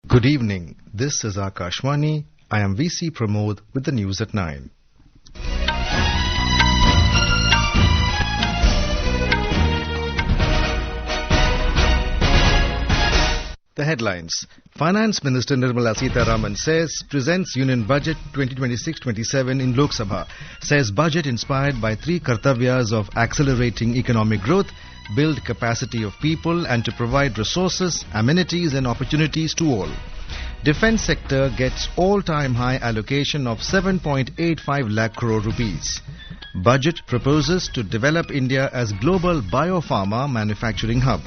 Good evening. This is Akashwani. I am VC Pramod with the news at 9. The headlines. Finance Minister Nirmala Sitharaman presents Union Budget 2026-27 in Lok Sabha. Says budget inspired by three Kartavyas of accelerating economic growth, build capacity of people and to provide resources, amenities and opportunities to all. Defence sector gets all-time high allocation of 7.85 lakh crore rupees. Budget proposes to develop India as global biopharma manufacturing hub.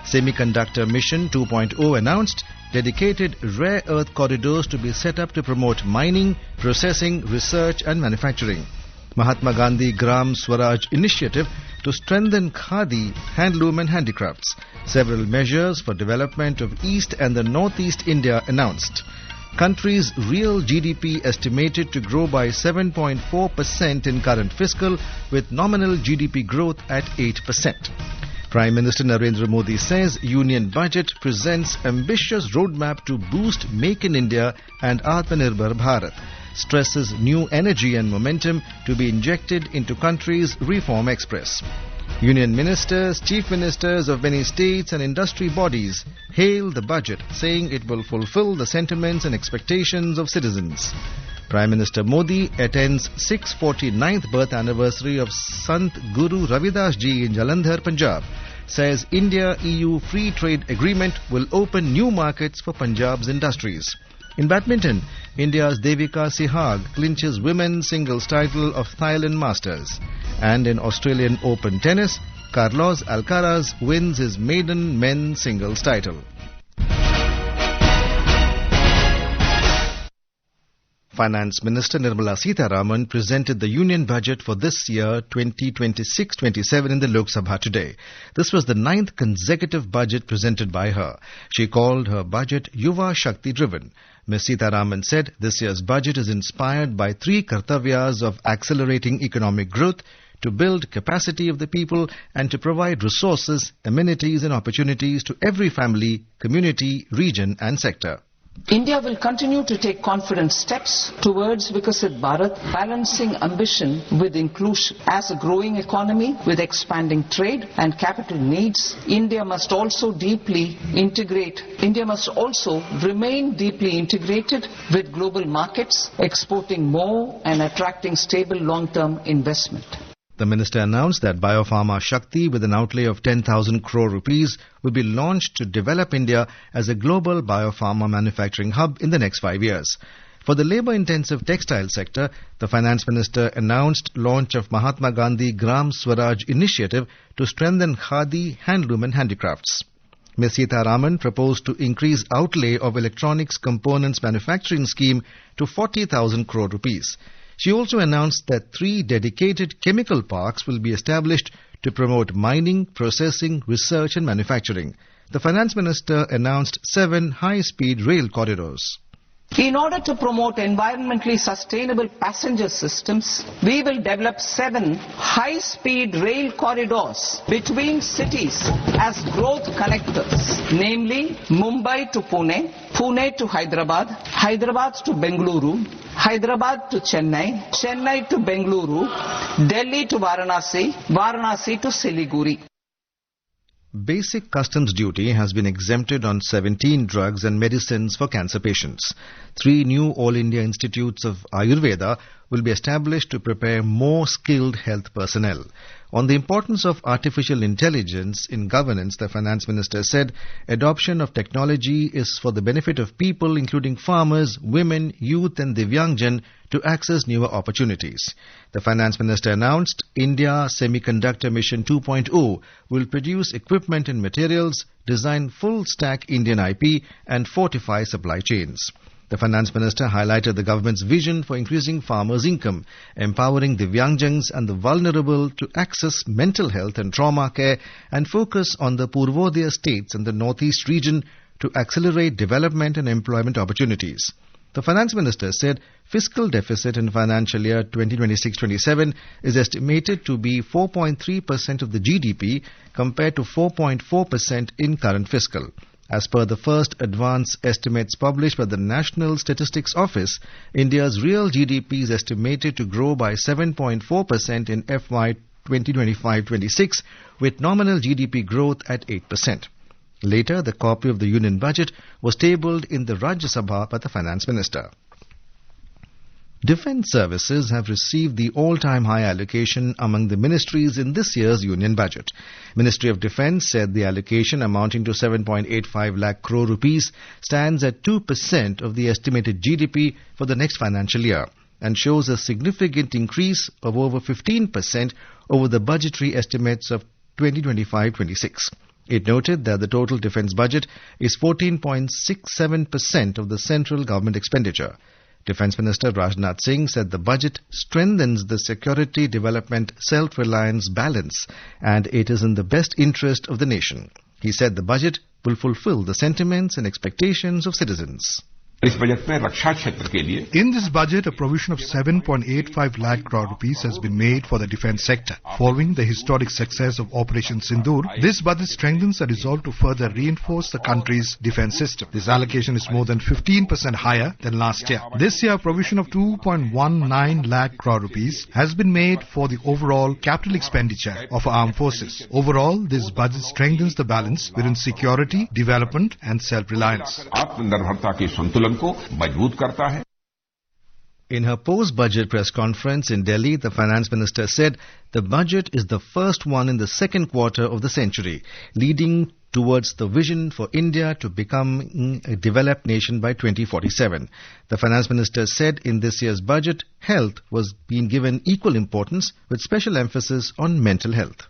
Semiconductor Mission 2.0 announced dedicated rare earth corridors to be set up to promote mining, processing, research and manufacturing. Mahatma Gandhi Gram Swaraj initiative to strengthen khadi, handloom and handicrafts. Several measures for development of East and the Northeast India announced. Country's real GDP estimated to grow by 7.4% in current fiscal with nominal GDP growth at 8%. Prime Minister Narendra Modi says Union Budget presents ambitious roadmap to boost Make in India and Atmanirbhar Bharat. Stresses new energy and momentum to be injected into country's reform express. Union ministers, chief ministers of many states and industry bodies hail the budget, saying it will fulfill the sentiments and expectations of citizens. Prime Minister Modi attends 649th birth anniversary of Sant Guru Ravidas Ji in Jalandhar, Punjab. Says India-EU free trade agreement will open new markets for Punjab's industries. In badminton, India's Devika Sehwag clinches women's singles title of Thailand Masters. And in Australian Open tennis, Carlos Alcaraz wins his maiden men's singles title. Finance Minister Nirmala Sitharaman presented the Union Budget for this year 2026-27 in the Lok Sabha today. This was the 9th consecutive budget presented by her. She called her budget Yuva Shakti driven. Ms. Sitharaman said this year's budget is inspired by three Kartavyas of accelerating economic growth, to build capacity of the people and to provide resources, amenities and opportunities to every family, community, region and sector. India will continue to take confident steps towards Vikasit Bharat, balancing ambition with inclusion. As a growing economy with expanding trade and capital needs, India must also remain deeply integrated with global markets, exporting more and attracting stable long-term investment. The minister announced that Biopharma Shakti, with an outlay of 10,000 crore rupees, will be launched to develop India as a global biopharma manufacturing hub in the next 5 years. For the labour-intensive textile sector, the finance minister announced launch of Mahatma Gandhi Gram Swaraj initiative to strengthen khadi, handloom and handicrafts. Ms. Sitharaman proposed to increase outlay of electronics components manufacturing scheme to 40,000 crore rupees. She also announced that 3 dedicated chemical parks will be established to promote mining, processing, research and manufacturing. The finance minister announced 7 high-speed rail corridors. In order to promote environmentally sustainable passenger systems, we will develop 7 high-speed rail corridors between cities as growth connectors, namely Mumbai to Pune, Pune to Hyderabad, Hyderabad to Bengaluru, Hyderabad to Chennai, Chennai to Bengaluru, Delhi to Varanasi, Varanasi to Siliguri. Basic customs duty has been exempted on 17 drugs and medicines for cancer patients. 3 new All India Institutes of Ayurveda will be established to prepare more skilled health personnel. On the importance of artificial intelligence in governance, the finance minister said adoption of technology is for the benefit of people including farmers, women, youth and Divyangjan to access newer opportunities. The finance minister announced India Semiconductor Mission 2.0 will produce equipment and materials, design full-stack Indian IP and fortify supply chains. The finance minister highlighted the government's vision for increasing farmers' income, empowering Divyangjans and the vulnerable to access mental health and trauma care and focus on the Purvodaya states and the Northeast region to accelerate development and employment opportunities. The finance minister said fiscal deficit in financial year 2026-27 is estimated to be 4.3% of the GDP compared to 4.4% in current fiscal. As per the first advance estimates published by the National Statistics Office, India's real GDP is estimated to grow by 7.4% in FY 2025-26, with nominal GDP growth at 8%. Later, the copy of the Union Budget was tabled in the Rajya Sabha by the Finance Minister. Defence services have received the all-time high allocation among the ministries in this year's Union Budget. Ministry of Defence said the allocation amounting to 7.85 lakh crore rupees stands at 2% of the estimated GDP for the next financial year and shows a significant increase of over 15% over the budgetary estimates of 2025-26. It noted that the total defence budget is 14.67% of the central government expenditure. Defence Minister Rajnath Singh said the budget strengthens the security development self-reliance balance and it is in the best interest of the nation. He said the budget will fulfill the sentiments and expectations of citizens. In this budget, a provision of 7.85 lakh crore rupees has been made for the defence sector. Following the historic success of Operation Sindoor, this budget strengthens the resolve to further reinforce the country's defence system. This allocation is more than 15% higher than last year. This year, a provision of 2.19 lakh crore rupees has been made for the overall capital expenditure of armed forces. Overall, this budget strengthens the balance within security, development and self-reliance. In her post-budget press conference in Delhi, the Finance Minister said the budget is the first one in the second quarter of the century, leading towards the vision for India to become a developed nation by 2047. The Finance Minister said in this year's budget, health was being given equal importance with special emphasis on mental health.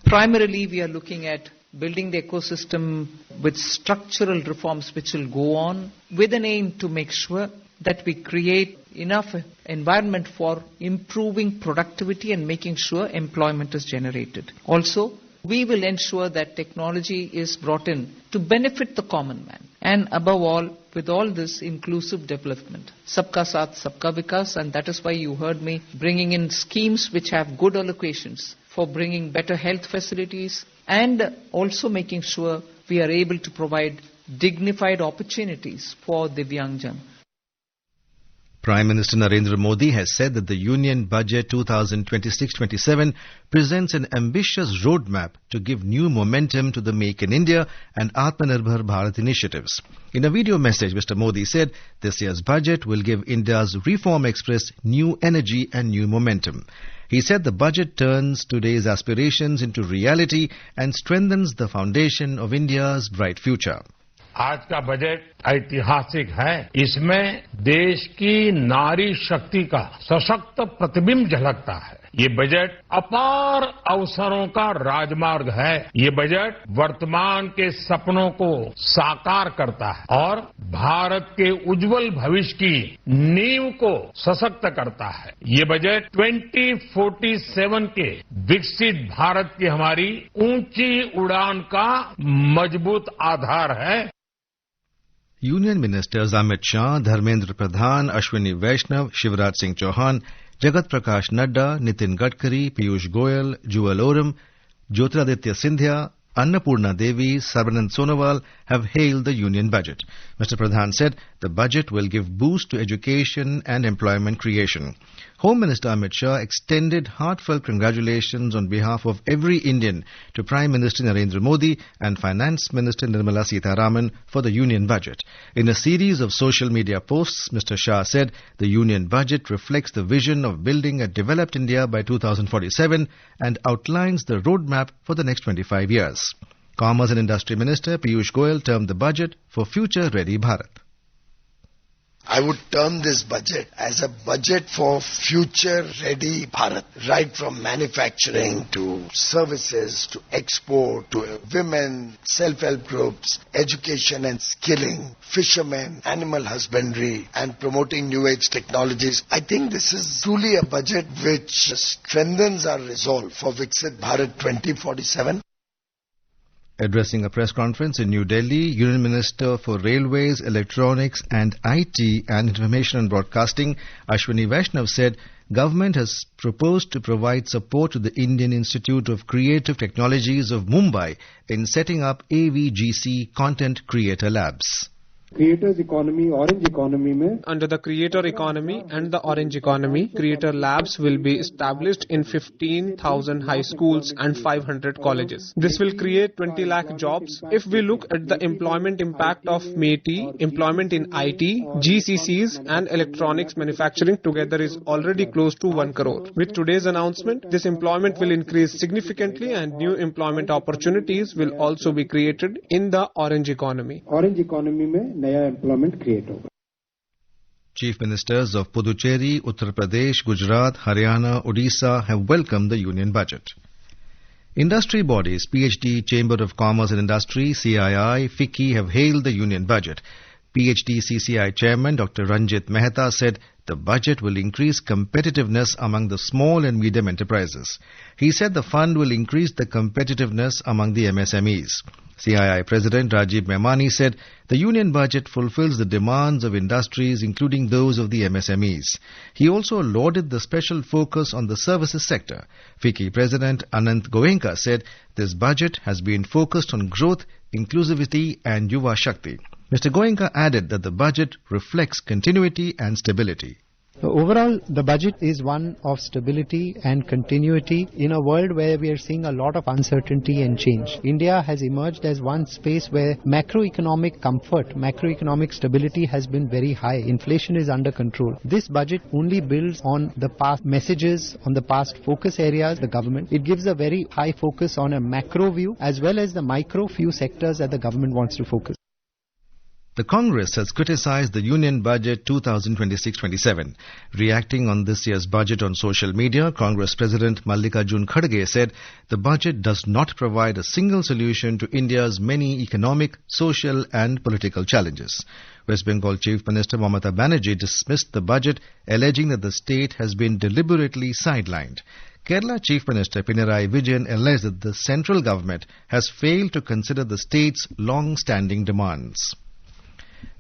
Primarily, we are looking at building the ecosystem with structural reforms which will go on with an aim to make sure that we create enough environment for improving productivity and making sure employment is generated. Also, we will ensure that technology is brought in to benefit the common man. And above all, with all this inclusive development, Sabka Saath, Sabka Vikas, and that is why you heard me bringing in schemes which have good allocations for bringing better health facilities and also making sure we are able to provide dignified opportunities for Divyangjan. Prime Minister Narendra Modi has said that the Union Budget 2026-27 presents an ambitious roadmap to give new momentum to the Make in India and Atmanirbhar Bharat initiatives. In a video message, Mr. Modi said this year's budget will give India's Reform Express new energy and new momentum. He said the budget turns today's aspirations into reality and strengthens the foundation of India's bright future. आज का budget ऐतिहासिक है। इसमें देश की नारी शक्ति का सशक्त प्रतिबिंब झलकता है। ये बजट अपार अवसरों का राजमार्ग है। ये बजट वर्तमान के सपनों को साकार करता है और भारत के उज्जवल भविष्य की नींव को सशक्त करता है। ये बजट 2047 के विकसित भारत की हमारी ऊंची उड़ान का मजबूत आधार है। Union Ministers Amit Shah, Dharmendra Pradhan, Ashwini Vaishnav, Shivraj Singh Chauhan, Jagat Prakash Nadda, Nitin Gadkari, Piyush Goyal, Jewel Oram, Jyotiraditya Scindia, Annapurna Devi, Sarbanand Sonowal have hailed the Union Budget. Mr. Pradhan said the budget will give boost to education and employment creation. Home Minister Amit Shah extended heartfelt congratulations on behalf of every Indian to Prime Minister Narendra Modi and Finance Minister Nirmala Sitharaman for the Union Budget. In a series of social media posts, Mr. Shah said the Union Budget reflects the vision of building a developed India by 2047 and outlines the roadmap for the next 25 years. Commerce and Industry Minister Piyush Goyal termed the budget for future-ready Bharat. I would term this budget as a budget for future-ready Bharat, right from manufacturing to services to export to women, self-help groups, education and skilling, fishermen, animal husbandry and promoting new age technologies. I think this is truly a budget which strengthens our resolve for Viksit Bharat 2047. Addressing a press conference in New Delhi, Union Minister for Railways, Electronics and IT and Information and Broadcasting, Ashwini Vaishnav, said government has proposed to provide support to the Indian Institute of Creative Technologies of Mumbai in setting up AVGC Content Creator Labs. Creators economy, orange economy mein. Under the creator economy and the orange economy, creator labs will be established in 15,000 high schools and 500 colleges. This will create 20 lakh jobs. If we look at the employment impact of METI, employment in IT, GCCs and electronics manufacturing together is already close to 1 crore. With today's announcement, this employment will increase significantly and new employment opportunities will also be created in the orange economy. Orange economy mein naya employment create hoga. Chief Ministers of Puducherry, Uttar Pradesh, Gujarat, Haryana, Odisha have welcomed the union budget. Industry bodies, PhD Chamber of Commerce and Industry, CII, FICCI have hailed the union budget. PhD CCI Chairman Dr. Ranjit Mehta said the budget will increase competitiveness among the small and medium enterprises. He said the fund will increase the competitiveness among the MSMEs. CII President Rajiv Memani said the union budget fulfills the demands of industries, including those of the MSMEs. He also lauded the special focus on the services sector. FICCI President Anant Goenka said this budget has been focused on growth, inclusivity and Yuva Shakti. Mr. Goenka added that the budget reflects continuity and stability. Overall, the budget is one of stability and continuity in a world where we are seeing a lot of uncertainty and change. India has emerged as one space where macroeconomic comfort, macroeconomic stability has been very high. Inflation is under control. This budget only builds on the past messages, on the past focus areas, the government. It gives a very high focus on a macro view as well as the micro few sectors that the government wants to focus. The Congress has criticized the Union Budget 2026-27. Reacting on this year's budget on social media, Congress President Mallikarjun Kharge said the budget does not provide a single solution to India's many economic, social and political challenges. West Bengal Chief Minister Mamata Banerjee dismissed the budget, alleging that the state has been deliberately sidelined. Kerala Chief Minister Pinarayi Vijayan alleged that the central government has failed to consider the state's long-standing demands.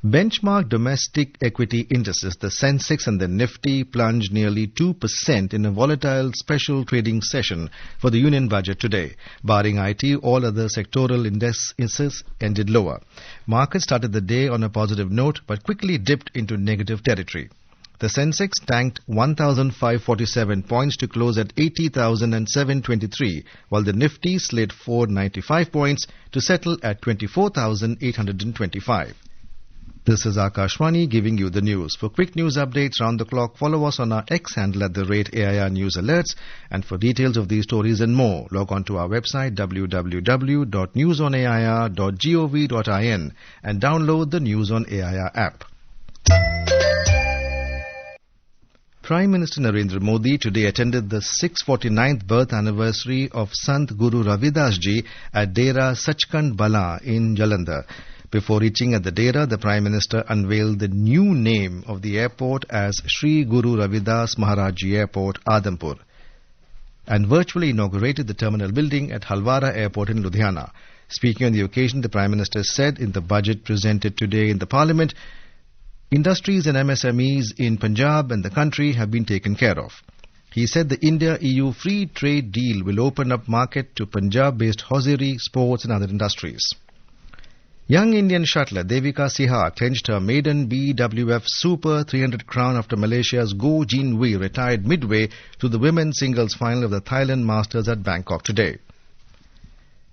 Benchmark domestic equity indices, the Sensex and the Nifty, plunged nearly 2% in a volatile special trading session for the Union Budget today. Barring IT, all other sectoral indices ended lower. Markets started the day on a positive note but quickly dipped into negative territory. The Sensex tanked 1,547 points to close at 80,723, while the Nifty slid 495 points to settle at 24,825. This is Akashwani giving you the news. For quick news updates round the clock, follow us on our X handle at @AIR News Alerts. And for details of these stories and more, log on to our website www.newsonair.gov.in and download the News on AIR app. Prime Minister Narendra Modi today attended the 649th birth anniversary of Sant Guru Ravidas Ji at Dera Sachkhand Bala in Jalandhar. Before reaching at the Dera, the Prime Minister unveiled the new name of the airport as Sri Guru Ravidas Maharaj Ji Airport, Adampur, and virtually inaugurated the terminal building at Halwara Airport in Ludhiana. Speaking on the occasion, the Prime Minister said in the budget presented today in the Parliament, industries and MSMEs in Punjab and the country have been taken care of. He said the India-EU free trade deal will open up market to Punjab-based hosiery, sports and other industries. Young Indian shuttler Devika Siha clinched her maiden BWF Super 300 crown after Malaysia's Goh Jin Wee retired midway through the women's singles final of the Thailand Masters at Bangkok today.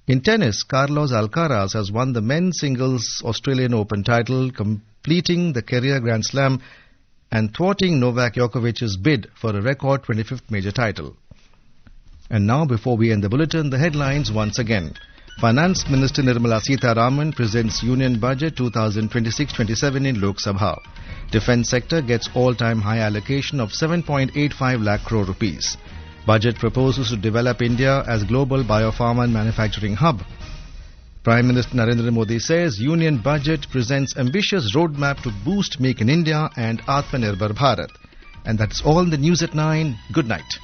In tennis, Carlos Alcaraz has won the men's singles Australian Open title, completing the career Grand Slam and thwarting Novak Djokovic's bid for a record 25th major title. And now, before we end the bulletin, the headlines once again. Finance Minister Nirmala Sitharaman presents Union Budget 2026-27 in Lok Sabha. Defence sector gets all-time high allocation of 7.85 lakh crore rupees. Budget proposes to develop India as global biopharma and manufacturing hub. Prime Minister Narendra Modi says Union Budget presents ambitious roadmap to boost Make in India and Atmanirbhar Bharat. And that's all in the news at 9. Good night.